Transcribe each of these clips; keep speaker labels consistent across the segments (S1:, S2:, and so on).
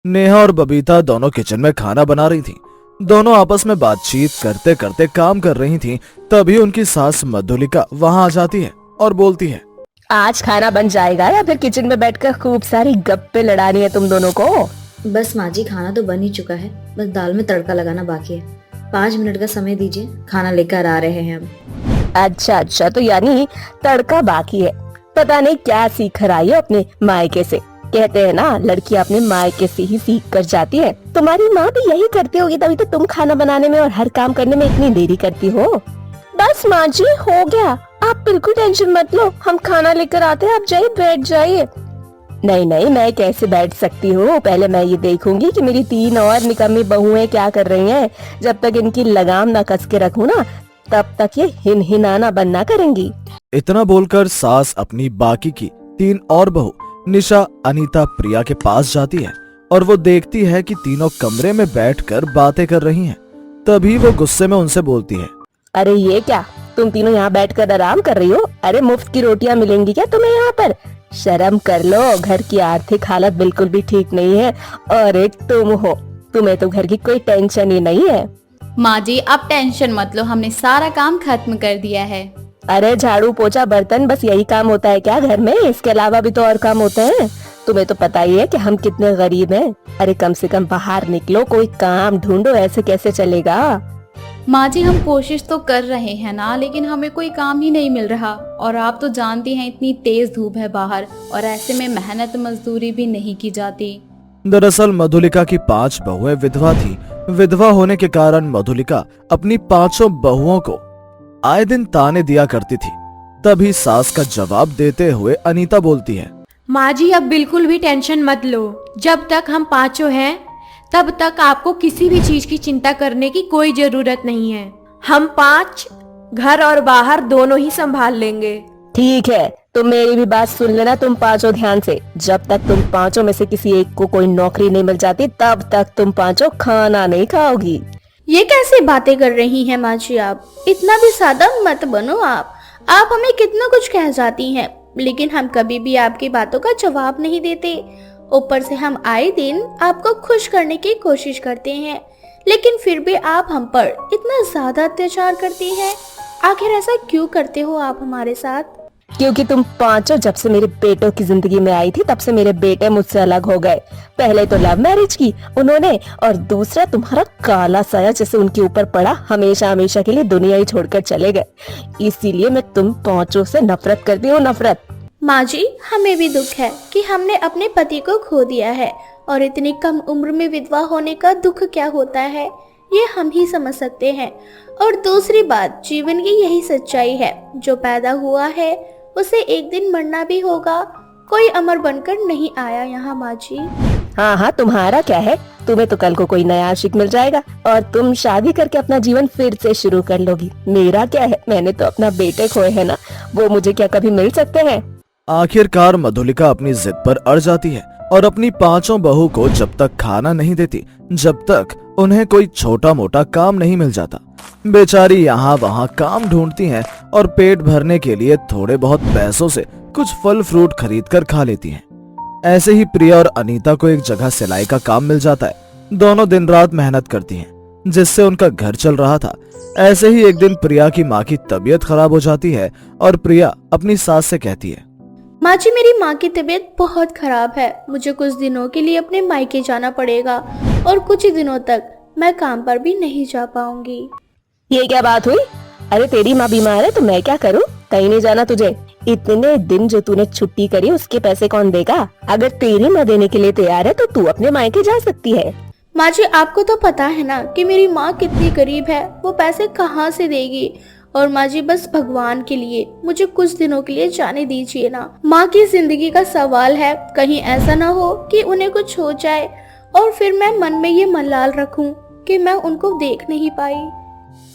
S1: नेहा और बबीता दोनों किचन में खाना बना रही थी। दोनों आपस में बातचीत करते करते काम कर रही थीं। तभी उनकी सास मधुलिका वहां आ जाती है और बोलती है,
S2: आज खाना बन जाएगा या फिर किचन में बैठकर खूब सारी गप्पे लड़ानी है तुम दोनों को?
S3: बस माँ जी, खाना तो बन ही चुका है, बस दाल में तड़का लगाना बाकी है। 5 मिनट का समय दीजिए, खाना लेकर आ रहे हैं हम।
S2: अच्छा, तो यानी तड़का बाकी है। पता नहीं क्या सीख कर आई हो अपने मायके से। कहते हैं ना, लड़कियां अपने मायके से ही सीख कर जाती है। तुम्हारी माँ भी यही करती होगी, तभी तो तुम खाना बनाने में और हर काम करने में इतनी देरी करती हो। बस माँ जी, हो गया, आप बिल्कुल टेंशन मत लो, हम खाना लेकर आते हैं, आप जाइए बैठ जाइए। नहीं, मैं कैसे बैठ सकती हूँ? पहले मैं ये देखूंगी कि मेरी 3 और निकम्मी बहुएं क्या कर रही हैं। जब तक इनकी लगाम ना कस के रखूँ ना, तब तक ये हिनहिनाना बंद ना करेंगी।
S1: इतना बोलकर सास अपनी बाकी की 3 और बहू निशा, अनीता, प्रिया के पास जाती है और वो देखती है कि तीनों कमरे में बैठकर बातें कर रही हैं। तभी वो गुस्से में उनसे बोलती है,
S2: अरे ये क्या, तुम तीनों यहाँ बैठकर आराम कर रही हो? अरे मुफ्त की रोटियाँ मिलेंगी क्या तुम्हें यहाँ पर? शर्म कर लो, घर की आर्थिक हालत बिल्कुल भी ठीक नहीं है। और एक तुम हो, तुम्हें तो घर की कोई टेंशन ही नहीं है।
S4: माँ जी, आप टेंशन मत लो, हमने सारा काम खत्म कर दिया है।
S2: अरे झाड़ू पोछा बर्तन, बस यही काम होता है क्या घर में? इसके अलावा भी तो और काम होते हैं। तुम्हें तो पता ही है कि हम कितने गरीब हैं। अरे कम से कम बाहर निकलो, कोई काम ढूंढो, ऐसे कैसे चलेगा?
S4: माँ जी, हम कोशिश तो कर रहे हैं ना, लेकिन हमें कोई काम ही नहीं मिल रहा। और आप तो जानती हैं, इतनी तेज धूप है बाहर, और ऐसे में मेहनत मजदूरी भी नहीं की जाती।
S1: दरअसल मधुलिका की 5 बहुएं विधवा थी। विधवा होने के कारण मधुलिका अपनी 5 बहुओं को आए दिन ताने दिया करती थी। तभी सास का जवाब देते हुए अनीता बोलती है,
S5: माँ जी, अब बिल्कुल भी टेंशन मत लो। जब तक हम 5 हैं, तब तक आपको किसी भी चीज की चिंता करने की कोई जरूरत नहीं है। हम 5 घर और बाहर दोनों ही संभाल लेंगे।
S2: ठीक है, तुम मेरी भी बात सुन लेना, तुम 5 ध्यान से। जब तक तुम 5 में से किसी एक को कोई नौकरी नहीं मिल जाती, तब तक तुम 5 खाना नहीं खाओगी।
S6: ये कैसी बातें कर रही हैं माँ जी? आप इतना भी सादा मत बनो। आप हमें कितना कुछ कह जाती हैं, लेकिन हम कभी भी आपकी बातों का जवाब नहीं देते। ऊपर से हम आए दिन आपको खुश करने की कोशिश करते हैं, लेकिन फिर भी आप हम पर इतना ज्यादा अत्याचार करती हैं। आखिर ऐसा क्यों करते हो आप हमारे साथ?
S2: क्योंकि तुम 5 जब से मेरे बेटों की जिंदगी में आई थी, तब से मेरे बेटे मुझसे अलग हो गए। पहले तो लव मैरिज की उन्होंने, और दूसरा तुम्हारा काला साया जैसे उनके ऊपर पड़ा, हमेशा हमेशा के लिए दुनिया ही छोड़कर चले गए। इसीलिए मैं तुम 5 से नफरत करती हूँ, नफरत।
S6: माँ जी, हमें भी दुख है कि हमने अपने पति को खो दिया है, और इतनी कम उम्र में विधवा होने का दुख क्या होता है, ये हम ही समझ सकते हैं। और दूसरी बात, जीवन की यही सच्चाई है, जो पैदा हुआ है उसे एक दिन मरना भी होगा। कोई अमर बनकर नहीं आया यहाँ माँ जी।
S2: हाँ, तुम्हारा क्या है? तुम्हें तो कल को कोई नया आशिक मिल जाएगा और तुम शादी करके अपना जीवन फिर से शुरू कर लोगी। मेरा क्या है? मैंने तो अपना बेटे खोए है ना, वो मुझे क्या कभी मिल सकते हैं?
S1: आखिरकार मधुलिका अपनी जिद पर अड़ जाती है और अपनी 5 बहू को जब तक खाना नहीं देती, जब तक उन्हें कोई छोटा मोटा काम नहीं मिल जाता। बेचारी यहाँ वहाँ काम ढूंढती हैं और पेट भरने के लिए थोड़े बहुत पैसों से कुछ फल फ्रूट खरीद कर खा लेती हैं। ऐसे ही प्रिया और अनीता को एक जगह सिलाई का काम मिल जाता है। दोनों दिन रात मेहनत करती हैं, जिससे उनका घर चल रहा था। ऐसे ही एक दिन प्रिया की माँ की तबीयत खराब हो जाती है और प्रिया अपनी सास से कहती है,
S6: माँ जी, मेरी माँ की तबीयत बहुत खराब है, मुझे कुछ दिनों के लिए अपने मायके जाना पड़ेगा, और कुछ ही दिनों तक मैं काम पर भी नहीं जा पाऊंगी।
S2: ये क्या बात हुई? अरे तेरी माँ बीमार है तो मैं क्या करूँ? कहीं नहीं जाना तुझे। इतने दिन जो तूने छुट्टी करी, उसके पैसे कौन देगा? अगर तेरी माँ देने के लिए तैयार है तो तू अपने मायके जा सकती है।
S6: माँ जी, आपको तो पता है ना कि मेरी माँ कितनी गरीब है, वो पैसे कहाँ से देगी? और माँ जी, बस भगवान के लिए मुझे कुछ दिनों के लिए जाने दीजिए ना। माँ की जिंदगी का सवाल है, कहीं ऐसा ना हो कि उन्हें कुछ हो जाए और फिर मैं मन में ये मलाल रखूं कि मैं उनको देख नहीं पाई।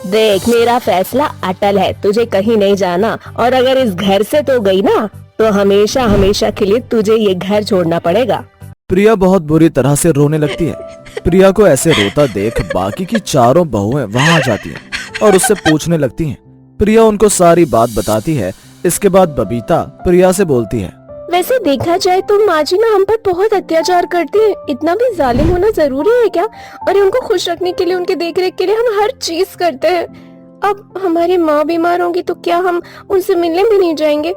S2: देख, मेरा फैसला अटल है, तुझे कहीं नहीं जाना। और अगर इस घर से तो गई ना, तो हमेशा हमेशा के लिए तुझे ये घर छोड़ना पड़ेगा।
S1: प्रिया बहुत बुरी तरह से रोने लगती है। प्रिया को ऐसे रोता देख बाकी की 4 बहुएं वहां आ जाती हैं और उससे पूछने लगती हैं। प्रिया उनको सारी बात बताती है। इसके बाद बबीता प्रिया से बोलती है,
S2: वैसे देखा जाए तो माँ जी ना हम पर बहुत अत्याचार करती है। इतना भी जालिम होना जरूरी है क्या? और उनको खुश रखने के लिए, उनके देख रेख के लिए हम हर चीज करते हैं। अब हमारी माँ बीमार होंगी तो क्या हम उनसे मिलने भी नहीं जाएंगे?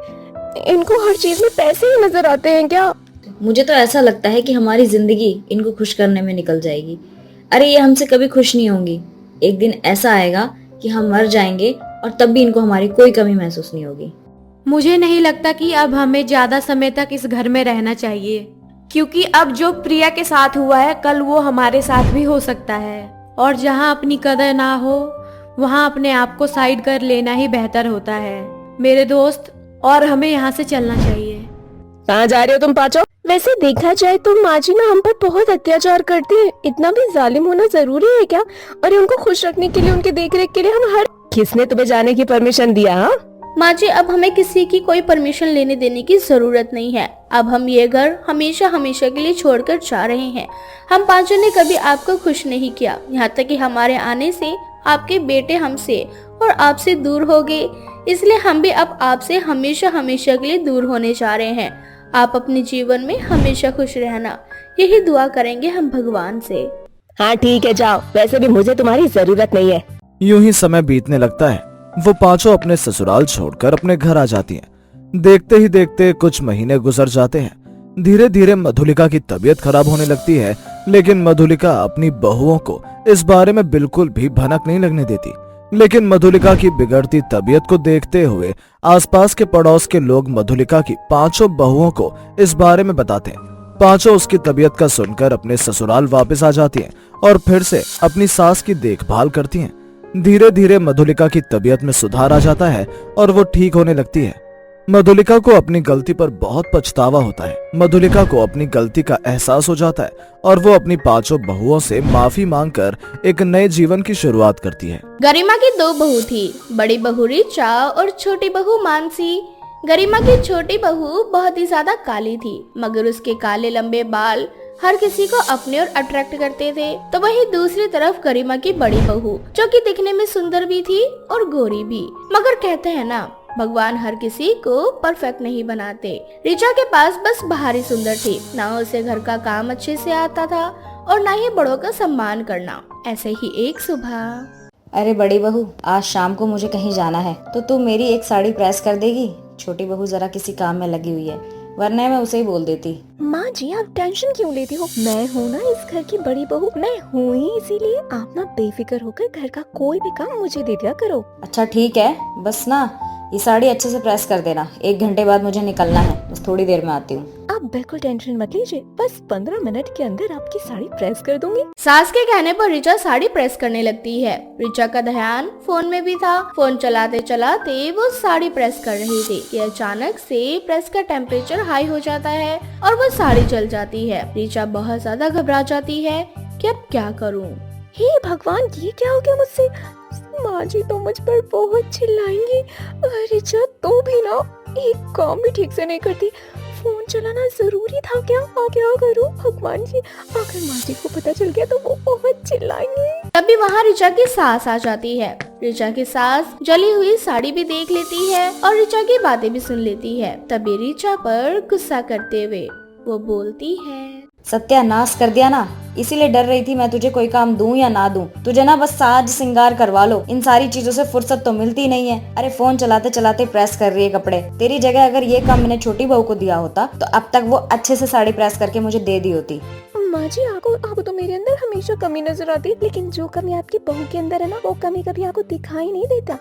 S2: इनको हर चीज में पैसे ही नजर आते हैं क्या?
S3: मुझे तो ऐसा लगता है कि हमारी जिंदगी इनको खुश करने में निकल जाएगी। अरे ये हमसे कभी खुश नहीं होंगी। एक दिन ऐसा आएगा कि हम मर जाएंगे और तब भी इनको हमारी कोई कमी महसूस नहीं होगी।
S5: मुझे नहीं लगता कि अब हमें ज्यादा समय तक इस घर में रहना चाहिए, क्योंकि अब जो प्रिया के साथ हुआ है कल वो हमारे साथ भी हो सकता है। और जहाँ अपनी कदर ना हो वहाँ अपने आप को साइड कर लेना ही बेहतर होता है मेरे दोस्त, और हमें यहाँ से चलना चाहिए।
S2: कहाँ जा रहे हो तुम पाँचों? वैसे देखा जाए तो माँ जी ना हम पर बहुत अत्याचार करती है। इतना भी जालिम होना जरूरी है क्या? और उनको खुश रखने के लिए, उनके देख रेख के लिए हम हर... किसने तुम्हें जाने की परमिशन दिया? हाँ,
S6: माँ जी, अब हमें किसी की कोई परमिशन लेने देने की जरूरत नहीं है। अब हम ये घर हमेशा हमेशा के लिए छोड़कर जा रहे हैं। हम पांचों ने कभी आपको खुश नहीं किया, यहाँ तक कि हमारे आने से आपके बेटे हमसे और आपसे दूर हो गए। इसलिए हम भी अब आपसे हमेशा हमेशा के लिए दूर होने जा रहे हैं। आप अपने जीवन में हमेशा खुश रहना, यही दुआ करेंगे हम भगवान से।
S2: हाँ ठीक है, जाओ। वैसे भी मुझे तुम्हारी जरूरत नहीं है।
S1: यूं ही समय बीतने लगता है। वो पांचों अपने ससुराल छोड़कर अपने घर आ जाती हैं। देखते ही देखते कुछ महीने गुजर जाते हैं। धीरे धीरे मधुलिका की तबीयत खराब होने लगती है, लेकिन मधुलिका अपनी बहुओं को इस बारे में बिल्कुल भी भनक नहीं लगने देती। लेकिन मधुलिका की बिगड़ती तबीयत को देखते हुए आसपास के पड़ोस के लोग मधुलिका की पांचों बहुओं को इस बारे में बताते हैं। पांचों उसकी तबीयत का सुनकर अपने ससुराल वापस आ जाती हैं और फिर से अपनी सास की देखभाल करती हैं। धीरे धीरे मधुलिका की तबीयत में सुधार आ जाता है और वो ठीक होने लगती है। मधुलिका को अपनी गलती पर बहुत पछतावा होता है। मधुलिका को अपनी गलती का एहसास हो जाता है और वो अपनी पांचों बहुओं से माफी मांगकर एक नए जीवन की शुरुआत करती है।
S6: गरिमा की दो बहू थी, बड़ी बहू ऋचा और छोटी बहू मानसी। गरिमा की छोटी बहू बहुत ही ज्यादा काली थी, मगर उसके काले लंबे बाल हर किसी को अपने ओर अट्रैक्ट करते थे। तो वही दूसरी तरफ गरिमा की बड़ी बहू, जो कि दिखने में सुंदर भी थी और गोरी भी, मगर कहते हैं ना, भगवान हर किसी को परफेक्ट नहीं बनाते। ऋचा के पास बस बाहरी सुंदर थी, ना उसे घर का काम अच्छे से आता था और ना ही बड़ों का सम्मान करना। ऐसे ही एक सुबह।
S3: अरे बड़ी बहू, आज शाम को मुझे कहीं जाना है, तो तू मेरी एक साड़ी प्रेस कर देगी? छोटी बहू जरा किसी काम में लगी हुई है, वरना मैं उसे ही बोल देती।
S2: माँ जी, आप टेंशन क्यों लेती हो? मैं हूँ ना इस घर की बड़ी बहू, मैं हूँ ही इसीलिए। आप ना बेफिक्र होकर घर का कोई भी काम मुझे दे दिया करो।
S3: अच्छा ठीक है, बस ना ये साड़ी अच्छे से प्रेस कर देना। 1 घंटे बाद मुझे निकलना है, बस थोड़ी देर में आती हूँ।
S2: आप बिल्कुल टेंशन मत लीजिए, बस 15 मिनट के अंदर आपकी साड़ी प्रेस कर दूंगी।
S6: सास के कहने पर ऋचा साड़ी प्रेस करने लगती है। ऋचा का ध्यान फोन में भी था। फोन चलाते चलाते वो साड़ी प्रेस कर रही थी कि अचानक से प्रेस का टेम्परेचर हाई हो जाता है और वो साड़ी जल जाती है। ऋचा बहुत ज्यादा घबरा जाती है कि अब क्या करूँ।
S2: हे भगवान, ये क्या हो गया मुझसे? माँ जी तो मुझ पर बहुत चिल्लाएंगी। ऋचा तो भी ना एक काम भी ठीक से नहीं करती। फोन चलाना जरूरी था क्या? क्या करूँ भगवान जी? अगर माँ जी को पता चल गया तो वो बहुत चिल्लाएंगे।
S6: तभी वहाँ ऋचा की सास आ जाती है। ऋचा की सास जली हुई साड़ी भी देख लेती है और ऋचा की बातें भी सुन लेती है। तभी ऋचा पर गुस्सा करते हुए वो बोलती है,
S3: सत्यानाश कर दिया ना, इसीलिए डर रही थी मैं तुझे कोई काम दूं या ना दूं। तुझे ना बस साज सिंगार करवा लो, इन सारी चीजों से फुर्सत तो मिलती नहीं है। अरे फोन चलाते चलाते प्रेस कर रही है कपड़े। तेरी जगह अगर ये काम मैंने छोटी बहू को दिया होता तो अब तक वो अच्छे से साड़ी प्रेस करके मुझे दे दी होती।
S2: माँ जी, आपको तो मेरे अंदर हमेशा कमी नजर आती है, लेकिन जो कमी आपकी बहू के अंदर है ना, वो कमी कभी आपको दिखाई नहीं देता।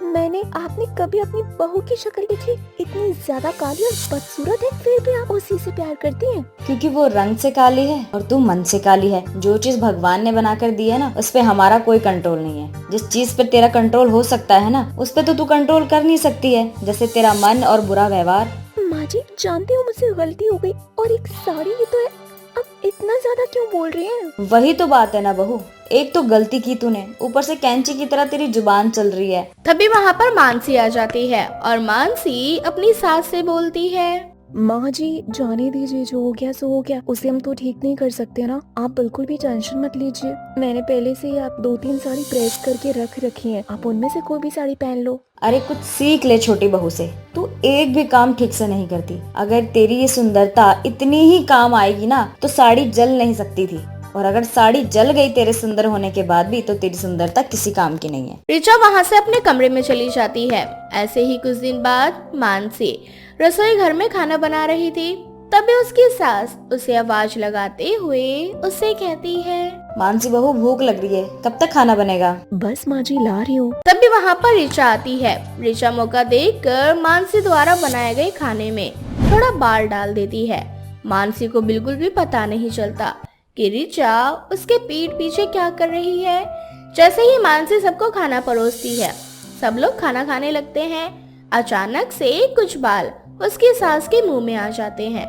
S2: आपने कभी अपनी बहू की शक्ल देखी? इतनी ज्यादा काली और बदसूरत है, फिर भी आप उसी से प्यार करती हैं।
S3: क्योंकि वो रंग से काली है और तू मन से काली है। जो चीज भगवान ने बनाकर दी है ना, उस पे हमारा कोई कंट्रोल नहीं है। जिस चीज पे तेरा कंट्रोल हो सकता है ना, उस पे तो तू कंट्रोल कर नहीं सकती है, जैसे तेरा मन और बुरा व्यवहार।
S2: माँ जी, जानती हूँ मुझसे गलती हो गई, और एक साड़ी ही तो है, अब इतना ज्यादा क्यों बोल रही हैं?
S3: वही तो बात है ना बहू, एक तो गलती की तूने, ऊपर से कैंची की तरह तेरी जुबान चल रही है।
S6: तभी वहाँ पर मानसी आ जाती है और मानसी अपनी सास से बोलती है,
S2: माँ जी जाने दीजिए, जो हो गया सो हो गया, उसे हम तो ठीक नहीं कर सकते ना। आप बिल्कुल भी टेंशन मत लीजिए। मैंने पहले से ही आप 2-3 साड़ी प्रेस करके रख रखी हैं, आप उनमें से कोई भी साड़ी पहन लो।
S3: अरे कुछ सीख ले छोटी बहू से, तू एक भी काम ठीक से नहीं करती। अगर तेरी ये सुंदरता इतनी ही काम आएगी ना तो साड़ी जल नहीं सकती थी, और अगर साड़ी जल गई तेरे सुंदर होने के बाद भी तो तेरी सुंदरता किसी काम की नहीं है।
S6: ऋचा वहाँ से अपने कमरे में चली जाती है। ऐसे ही कुछ दिन बाद मानसी रसोई घर में खाना बना रही थी, तभी उसकी सास उसे आवाज लगाते हुए उससे कहती है,
S3: मानसी बहू भूख लग रही है, कब तक खाना बनेगा?
S2: बस माँ जी ला रही हूँ।
S6: तभी वहाँ पर ऋचा आती है। ऋचा मौका देखकर मानसी द्वारा बनाए गए खाने में थोड़ा बाल डाल देती है। मानसी को बिल्कुल भी पता नहीं चलता कि ऋचा उसके पीठ पीछे क्या कर रही है। जैसे ही मानसी सबको खाना परोसती है, सब लोग खाना खाने लगते हैं। अचानक से कुछ बाल उसकी सास के मुंह में आ जाते हैं,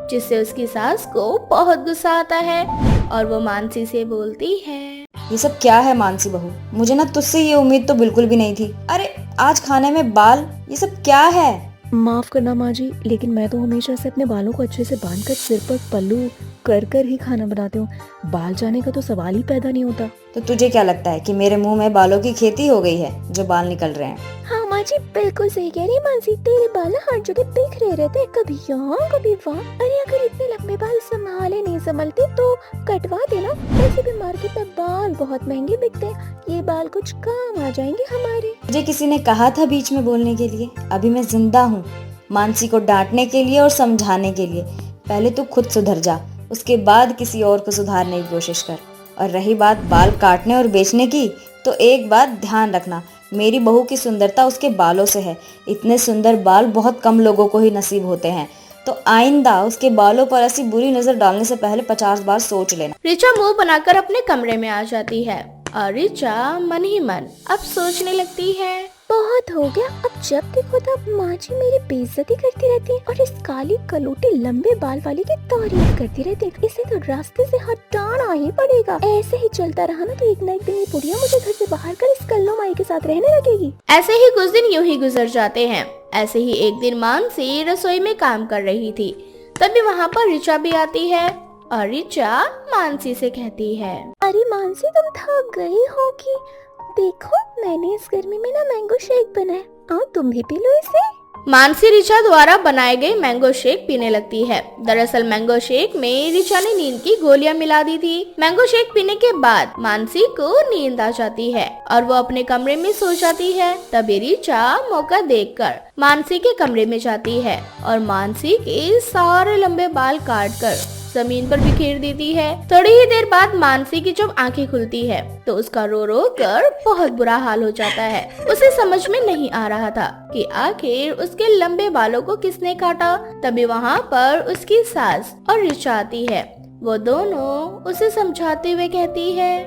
S6: जिससे उसकी सास को बहुत गुस्सा आता है और वो मानसी से बोलती है,
S3: ये सब क्या है मानसी बहू? मुझे ना तुझसे ये उम्मीद तो बिल्कुल भी नहीं थी। अरे आज खाने में बाल, ये सब क्या है?
S2: माफ करना माँ जी, लेकिन मैं तो हमेशा से अपने बालों को अच्छे से बांधकर सिर पर पल्लू कर ही खाना बनाती हूँ। बाल जाने का तो सवाल ही पैदा नहीं होता।
S3: तो तुझे क्या लगता है कि मेरे मुंह में बालों की खेती हो गई है जो बाल निकल रहे हैं?
S2: हाँ माँ जी बिल्कुल सही कह रही है मानसी, तेरे बाल ना हर जगह बिखरे रहते, कभी यहाँ कभी वहाँ। अरे अगर इतने लंबे बाल संभाले नहीं संभलते तो कटवा देना। वैसे भी मार्केट में बाल बहुत महंगे बिकते हैं, ये बाल कुछ काम आ जाएंगे हमारे।
S3: मुझे किसी ने कहा था बीच में बोलने के लिए? अभी मैं जिंदा हूँ मानसी को डांटने के लिए और समझाने के लिए। पहले तू खुद सुधर जा, उसके बाद किसी और को सुधारने की कोशिश कर। और रही बात बाल काटने और बेचने की, तो एक बात ध्यान रखना, मेरी बहू की सुंदरता उसके बालों से है। इतने सुंदर बाल बहुत कम लोगों को ही नसीब होते हैं, तो आइंदा उसके बालों पर ऐसी बुरी नजर डालने से पहले 50 बार सोच लेना।
S6: ऋचा मुंह बनाकर अपने कमरे में आ जाती है और ऋचा मन ही मन अब सोचने लगती है,
S2: बहुत हो गया, अब जब देखो तब माँ जी मेरी बेइज्जती करती रहती है और इस काली कलूटी लंबे बाल वाली की तारीफ करती रहती है। इसे तो रास्ते से हटाना ही पड़ेगा। ऐसे ही चलता रहा ना तो एक न एक दिन ये बुढ़िया मुझे घर से बाहर कर इस कल्लो माई के साथ रहने लगेगी।
S6: ऐसे ही कुछ दिन यूं ही गुजर जाते हैं। ऐसे ही एक दिन मानसी रसोई में काम कर रही थी, तभी वहाँ पर ऋचा भी आती है और ऋचा मानसी से कहती है,
S2: अरे मानसी तुम थक गई होगी, देखो मैंने इस गर्मी में ना मैंगो शेक बनाया, आओ तुम भी पी लो इसे।
S6: मानसी ऋचा द्वारा बनाए गए मैंगो शेक पीने लगती है। दरअसल मैंगो शेक में ऋचा ने नींद की गोलियां मिला दी थी। मैंगो शेक पीने के बाद मानसी को नींद आ जाती है और वो अपने कमरे में सो जाती है। तभी ऋचा मौका देखकर मानसी के कमरे में जाती है और मानसी के सारे लंबे बाल काट कर जमीन पर बिखेर देती है। थोड़ी ही देर बाद मानसी की जब आंखें खुलती है तो उसका रो रो कर बहुत बुरा हाल हो जाता है। उसे समझ में नहीं आ रहा था कि आखिर उसके लंबे बालों को किसने काटा। तभी वहाँ पर उसकी सास और ऋचा आती है। वो दोनों उसे समझाते हुए कहती है,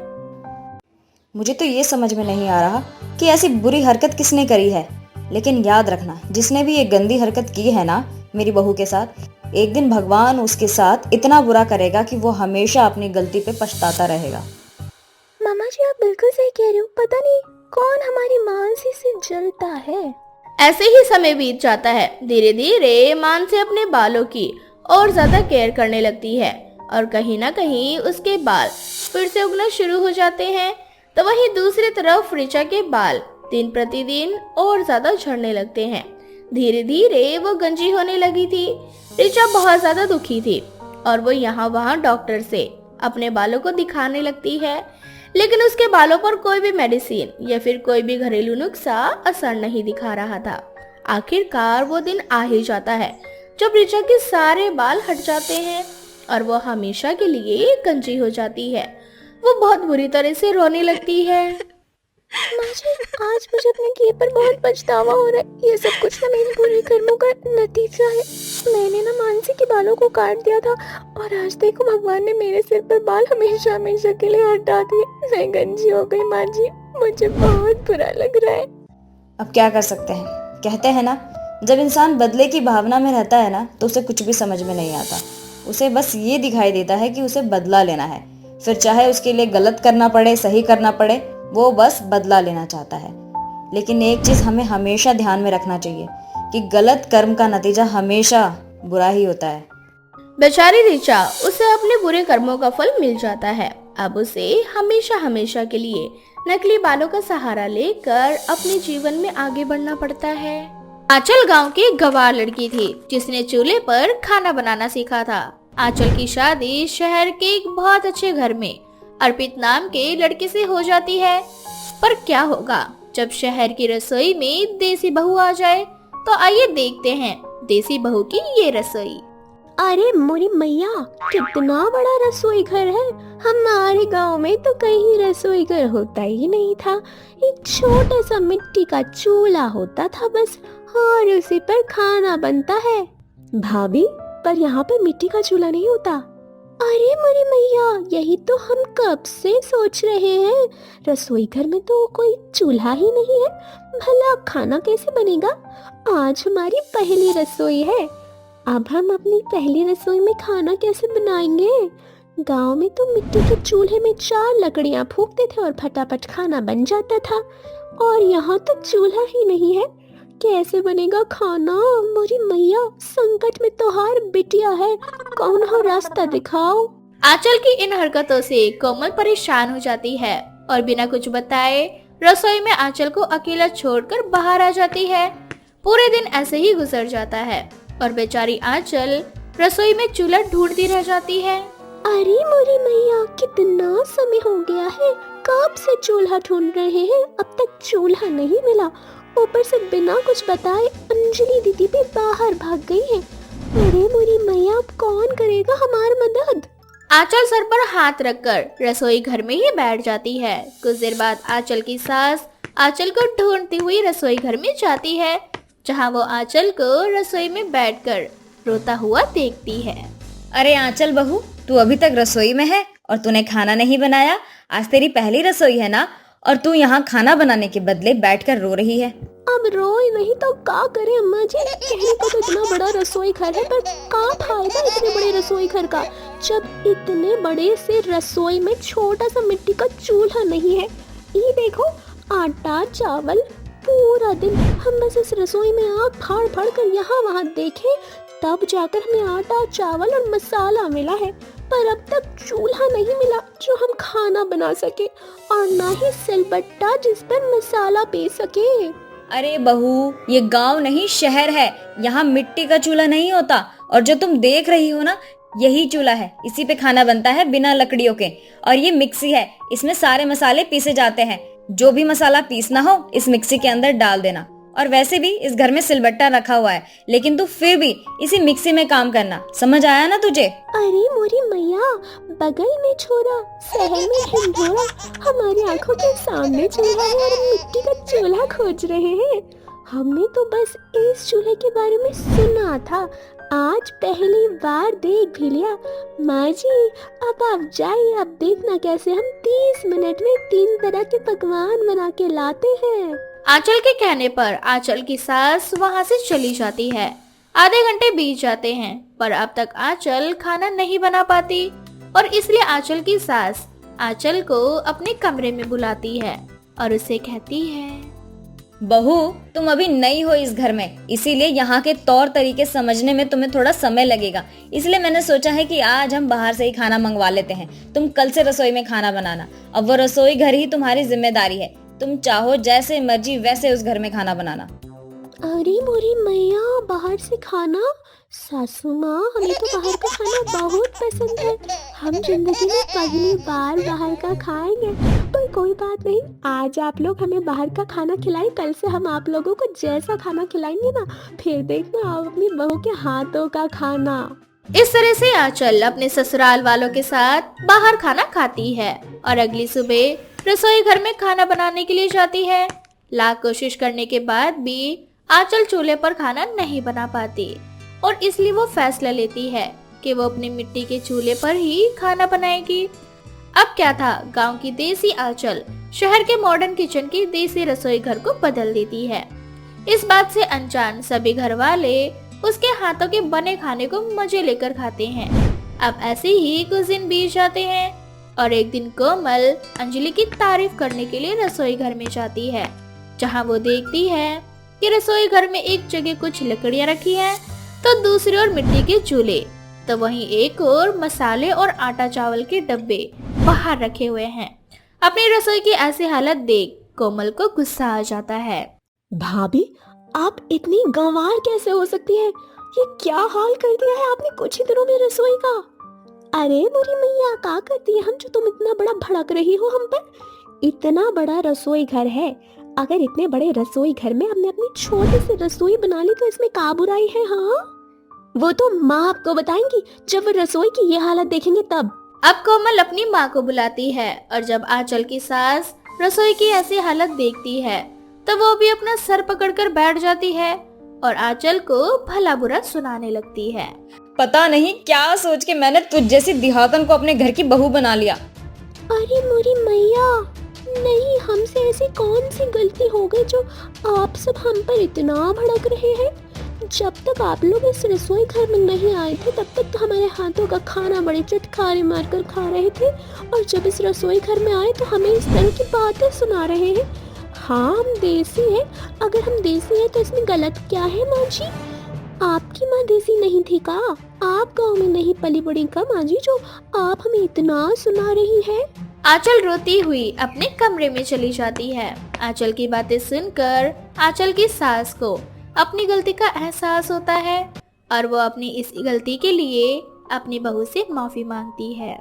S3: मुझे तो ये समझ में नहीं आ रहा कि ऐसी बुरी हरकत किसने करी है, लेकिन याद रखना जिसने भी ये गंदी हरकत की है ना मेरी बहू के साथ, एक दिन भगवान उसके साथ इतना बुरा करेगा कि वो हमेशा अपनी गलती पे पछताता रहेगा।
S2: मामा जी आप बिल्कुल सही कह रहे हो, पता नहीं कौन हमारी मानसी से जलता है।
S6: ऐसे ही समय बीत जाता है। धीरे धीरे मानसी अपने बालों की और ज्यादा केयर करने लगती है और कहीं ना कहीं उसके बाल फिर से उगना शुरू हो जाते हैं। तो वहीं दूसरी तरफ ऋचा के बाल दिन प्रतिदिन और ज्यादा झड़ने लगते हैं। धीरे धीरे वो गंजी होने लगी थी। ऋचा बहुत ज्यादा दुखी थी और वो यहाँ वहाँ डॉक्टर से अपने बालों को दिखाने लगती है, लेकिन उसके बालों पर कोई भी मेडिसिन या फिर कोई भी घरेलू नुस्खा असर नहीं दिखा रहा था। आखिरकार वो दिन आ ही जाता है जब ऋचा के सारे बाल हट जाते हैं और वो हमेशा के लिए गंजी हो जाती है। वो बहुत बुरी तरह से रोने लगती है।
S2: माँ जी आज मुझे अपने किए पर बहुत पछतावा हो रहा है, ये सब कुछ ना मेरे बुरे कर्मों का नतीजा है। मैंने ना मानसी के बालों को काट दिया था और आज देखो भगवान ने मेरे सिर पर बाल हमेशा हमेशा के लिए हटा दिए। मैं गंजी हो गई माँ जी, मुझे बहुत बुरा लग रहा है।
S3: अब क्या कर सकते हैं, कहते हैं ना जब इंसान बदले की भावना में रहता है ना तो उसे कुछ भी समझ में नहीं आता। उसे बस ये दिखाई देता है कि उसे बदला लेना है, फिर चाहे उसके लिए गलत करना पड़े सही करना पड़े, वो बस बदला लेना चाहता है। लेकिन एक चीज हमें हमेशा ध्यान में रखना चाहिए कि गलत कर्म का नतीजा हमेशा बुरा ही होता है।
S6: बेचारी ऋचा, उसे अपने बुरे कर्मों का फल मिल जाता है। अब उसे हमेशा हमेशा के लिए नकली बालों का सहारा लेकर अपने जीवन में आगे बढ़ना पड़ता है। आंचल गांव की एक गवार लड़की थी जिसने चूल्हे पर खाना बनाना सीखा था। आंचल की शादी शहर के एक बहुत अच्छे घर में अर्पित नाम के लड़के से हो जाती है। पर क्या होगा जब शहर की रसोई में देसी बहू आ जाए? तो आइए देखते हैं देसी बहू की ये रसोई।
S2: अरे मोरी मैया, कितना बड़ा रसोई घर है। हमारे गांव में तो कहीं रसोई घर होता ही नहीं था। एक छोटा सा मिट्टी का चूल्हा होता था बस, और उसी पर खाना बनता है। भाभी, पर यहाँ पर मिट्टी का चूल्हा नहीं होता। अरे मोरी मैया, यही तो हम कब से सोच रहे हैं। रसोई घर में तो कोई चूल्हा ही नहीं है, भला खाना कैसे बनेगा? आज हमारी पहली रसोई है। अब हम अपनी पहली रसोई में खाना कैसे बनाएंगे? गांव में तो मिट्टी के चूल्हे में 4 लकड़ियां फूंकते थे और फटाफट खाना बन जाता था, और यहाँ तो चूल्हा ही नहीं है। कैसे बनेगा खाना? मोरी मैया, संकट में तो हार बिटिया है, कौन हो रास्ता दिखाओ।
S6: आंचल की इन हरकतों से कोमल परेशान हो जाती है और बिना कुछ बताए रसोई में आंचल को अकेला छोड़कर बाहर आ जाती है। पूरे दिन ऐसे ही गुजर जाता है और बेचारी आंचल रसोई में चूल्हा ढूंढती रह जाती है।
S2: अरे मोरी मैया, कितना समय हो गया है, कब से चूल्हा ढूंढ रहे हैं, अब तक चूल्हा नहीं मिला। ऊपर से बिना कुछ बताए अंजलि दीदी भी बाहर भाग गई है। अरे मोरी मैया, अब कौन करेगा हमारी मदद?
S6: आंचल सर पर हाथ रखकर रसोई घर में ही बैठ जाती है। कुछ देर बाद आंचल की सास आंचल को ढूंढती हुई रसोई घर में जाती है, जहां वो आंचल को रसोई में बैठकर रोता हुआ देखती है।
S3: अरे आंचल बहू, तू अभी तक रसोई में है और तूने खाना नहीं बनाया? आज तेरी पहली रसोई है ना, और तू यहाँ खाना बनाने के बदले बैठकर रो रही है।
S2: अब रोए नहीं तो क्या करे अम्मा जी? कहने को तो इतना बड़ा रसोई घर है, पर क्या फायदा इतने बड़े रसोई घर का जब इतने बड़े से रसोई में छोटा सा मिट्टी का चूल्हा नहीं है। ये देखो, आटा चावल, पूरा दिन हम बस इस रसोई में आग फाड़ फाड़ कर यहाँ वहाँ देखे, तब जाकर हमें आटा चावल और मसाला मिला है। पर अब तक चूल्हा नहीं मिला जो हम खाना बना सके, और ना ही सिलबट्टा जिस पर मसाला पीस सके।
S3: अरे बहू, ये गांव नहीं शहर है, यहाँ मिट्टी का चूल्हा नहीं होता। और जो तुम देख रही हो ना, यही चूल्हा है, इसी पे खाना बनता है बिना लकड़ियों के। और ये मिक्सी है, इसमें सारे मसाले पीसे जाते हैं। जो भी मसाला पीसना हो इस मिक्सी के अंदर डाल देना। और वैसे भी इस घर में सिलबट्टा रखा हुआ है, लेकिन तू फिर भी इसी मिक्सी में काम करना। समझ आया ना तुझे?
S2: अरे मोरी मैया, बगल में छोरा, शहर में ढिंढोरा, हमारी आंखों के सामने चूल्हा है और मिट्टी का चूल्हा खोज रहे हैं। हमने तो बस इस चूल्हे के बारे में सुना था, आज पहली बार देख भी लिया। माँ जी, अब आप जाइए, अब देखना कैसे हम 30 मिनट में 3 तरह के पकवान बना के लाते हैं।
S6: आंचल के कहने पर आंचल की सास वहां से चली जाती है। आधे घंटे बीत जाते हैं, पर अब तक आंचल खाना नहीं बना पाती, और इसलिए आंचल की सास आंचल को अपने कमरे में बुलाती है और उसे कहती है,
S3: बहू, तुम अभी नई हो इस घर में, इसीलिए यहाँ के तौर तरीके समझने में तुम्हें थोड़ा समय लगेगा। इसलिए मैंने सोचा है कि आज हम बाहर से ही खाना मंगवा लेते हैं। तुम कल से रसोई में खाना बनाना। अब वो रसोई घर ही तुम्हारी जिम्मेदारी है। तुम चाहो जैसे मर्जी वैसे उस घर में खाना बनाना।
S2: अरे मोरी मैया, बाहर से खाना? सासू माँ, हमें तो बाहर का खाना बहुत पसंद है। हम जिंदगी में पहली बार बाहर का खाएंगे। पर कोई बात नहीं, आज आप लोग हमें बाहर का खाना खिलाएं, कल से हम आप लोगों को जैसा खाना खिलाएंगे ना, फिर देखना आप अपनी बहू के हाथों का खाना।
S6: इस तरह से आंचल अपने ससुराल वालों के साथ बाहर खाना खाती है और अगली सुबह रसोई घर में खाना बनाने के लिए जाती है। लाख कोशिश करने के बाद भी आंचल चूल्हे पर खाना नहीं बना पाती, और इसलिए वो फैसला लेती है कि वो अपने मिट्टी के चूल्हे पर ही खाना बनाएगी। अब क्या था, गांव की देसी आंचल शहर के मॉडर्न किचन की देसी रसोई घर को बदल देती है। इस बात से अनजान सभी घर वाले उसके हाथों के बने खाने को मजे लेकर खाते हैं। अब ऐसे ही कुछ दिन बीत जाते हैं और एक दिन कोमल अंजलि की तारीफ करने के लिए रसोई घर में जाती है, जहां वो देखती है कि रसोई घर में एक जगह कुछ लकड़ियां रखी हैं, तो दूसरी ओर मिट्टी के चूल्हे, तो वहीं एक और मसाले और आटा चावल के डब्बे बाहर रखे हुए हैं। अपनी रसोई की ऐसी हालत देख कोमल को गुस्सा आ जाता है।
S2: भाभी, आप इतनी गंवार कैसे हो सकती है? ये क्या हाल कर दिया है आपने कुछ ही दिनों में रसोई का। अरे मोरी मैया, क्या करती है हम जो तुम इतना बड़ा भड़क रही हो हम पर? इतना बड़ा रसोई घर है, अगर इतने बड़े रसोई घर में हमने अपनी छोटी सी रसोई बना ली तो इसमें क्या बुराई है? हाँ, वो तो माँ आपको बताएंगी जब वो रसोई की ये हालत देखेंगे तब।
S6: अब कोमल अपनी माँ को बुलाती है और जब आंचल की सास रसोई की ऐसी हालत देखती है तो वो भी अपना सर पकड़कर बैठ जाती है और आंचल को भला बुरा सुनाने लगती है।
S3: पता नहीं क्या सोच के मैंने तुझ जैसी दिहातन को अपने घर की बहू बना लिया।
S2: अरे मोरी मैया, नहीं, हमसे ऐसी कौन सी गलती हो गई जो आप सब हम पर इतना भड़क रहे हैं? जब तक आप लोग इस रसोई घर में नहीं आए थे तब तक तो हमारे हाथों का खाना बड़े चटखारे मारकर खा रहे थे, और जब इस रसोई घर में आए तो हमें इस तरह की बातें सुना रहे हैं। हाँ, हम देसी हैं। अगर हम देसी हैं तो इसमें गलत क्या है माँ जी? आपकी माँ देसी नहीं थी का? आप गांव में नहीं पली बड़ी का माँ जी जो आप हमें इतना सुना रही है?
S6: आंचल रोती हुई अपने कमरे में चली जाती है। आंचल की बातें सुनकर आंचल की सास को अपनी गलती का एहसास होता है और वो अपनी इस गलती के लिए अपनी बहू से माफी मांगती है।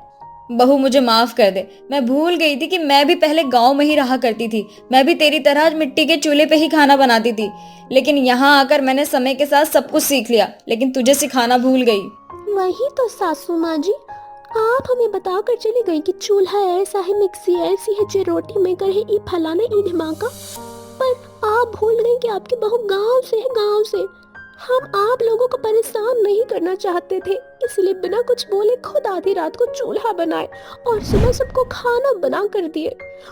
S3: बहू मुझे माफ कर दे, मैं भूल गई थी कि मैं भी पहले गांव में ही रहा करती थी। मैं भी तेरी तरह आज मिट्टी के चूल्हे पे ही खाना बनाती थी, लेकिन यहाँ आकर मैंने समय के साथ सब कुछ सीख लिया, लेकिन तुझे सिखाना भूल गई।
S2: वही तो सासू माँ जी, आप हमें बता कर चली गई कि चूल्हा ऐसा है, मिक्सी ऐसी है, जो रोटी मेकर है, ई फलाना ई ढिमाका, पर आप भूल गए कि आपकी बहू गांव से है, गांव से। हम आप लोगों को परेशान नहीं करना चाहते थे, इसलिए बिना कुछ बोले खुद आधी रात को चूल्हा बनाए और सुबह सबको खाना बना कर दिए,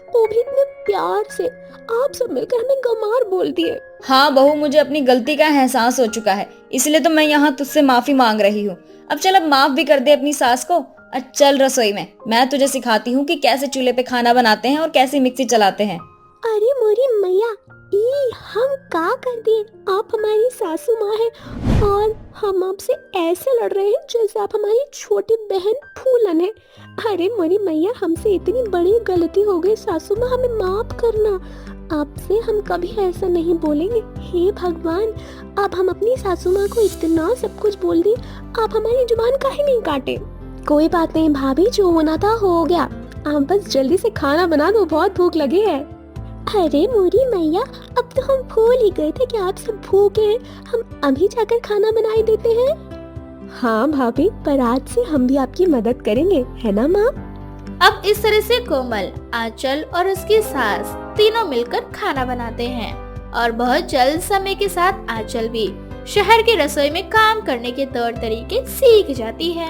S2: वो भी इतने प्यार से। आप सब मिलकर हमें गंवार बोल दिए।
S3: हाँ बहू, मुझे अपनी गलती का एहसास हो चुका है, इसलिए तो मैं यहाँ तुझसे माफी मांग रही हूँ। अब चल, अब माफ भी कर दे अपनी सास को। चल रसोई में, मैं तुझे सिखाती हूँ कि कैसे चूल्हे पे खाना बनाते हैं और कैसे मिक्सी चलाते हैं।
S2: अरे मोरी मैया, हम क्या कर दिए? आप हमारी सासू माँ हैं और हम आपसे ऐसे लड़ रहे हैं जैसे आप हमारी छोटी बहन फूलन है। अरे मोरी मैया, हमसे इतनी बड़ी गलती हो गई सासू माँ, हमें माफ करना। आपसे हम कभी ऐसा नहीं बोलेंगे। हे भगवान, अब हम अपनी सासू माँ को इतना सब कुछ बोल दिए, आप हमारी जुबान काहे नहीं काटे? कोई बात नहीं भाभी, जो होना था हो गया। आप बस जल्दी से खाना बना दो, बहुत भूख लगी है। अरे मोरी मैया, अब तो हम भूल ही गए थे कि आप सब भूखे हैं। हम अभी जाकर खाना बनाए देते हैं। हाँ भाभी, पर आज से हम भी आपकी मदद करेंगे, है ना माँ?
S6: अब इस तरह से कोमल, आंचल और उसकी सास तीनों मिलकर खाना बनाते हैं और बहुत जल्द समय के साथ आंचल भी शहर की रसोई में काम करने के तौर तरीके सीख जाती है।